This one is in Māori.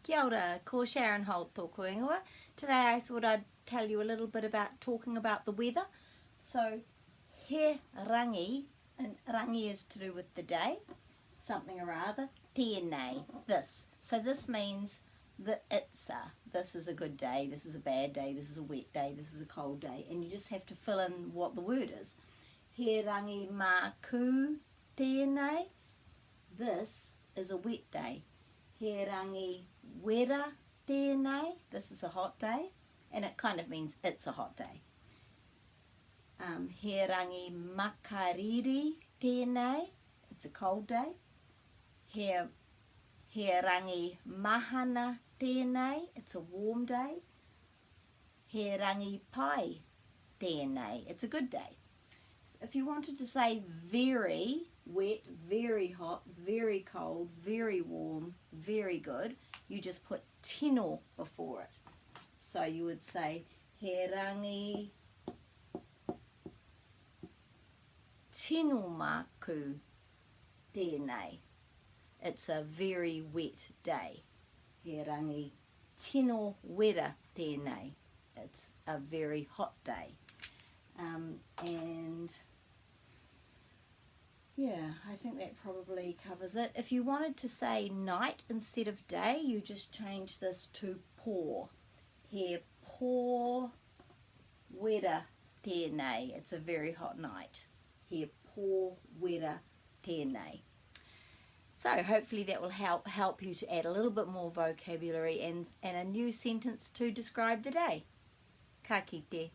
Kia ora, ko Sharon Holt tōku ingoa. Today I thought I'd tell you a little bit about talking about the weather. So, he rangi, and rangi is to do with the day, something or other, tēnei, this. So this means the itsa. This is a good day, this is a bad day, this is a wet day, this is a cold day, and you just have to fill in what the word is. He rangi mā ku tēnei, this is a wet day. He rangi wera tēnei, this is a hot day, and it kind of means it's a hot day. He rangi makariri tēnei, it's a cold day. He rangi mahana tēnei, it's a warm day. He rangi pai tēnei, it's a good day. So if you wanted to say very wet, very hot, very cold, very warm, very good, you just put tino before it. So you would say he rangi tino maku tēnei. It's a very wet day. He rangi tino wera tēnei. It's a very hot day. And yeah, I think that probably covers it. If you wanted to say night instead of day, you just change this to pō. He pō wera tēnei. It's a very hot night. He pō wera tēnei. So hopefully that will help you to add a little bit more vocabulary and a new sentence to describe the day. Ka kite.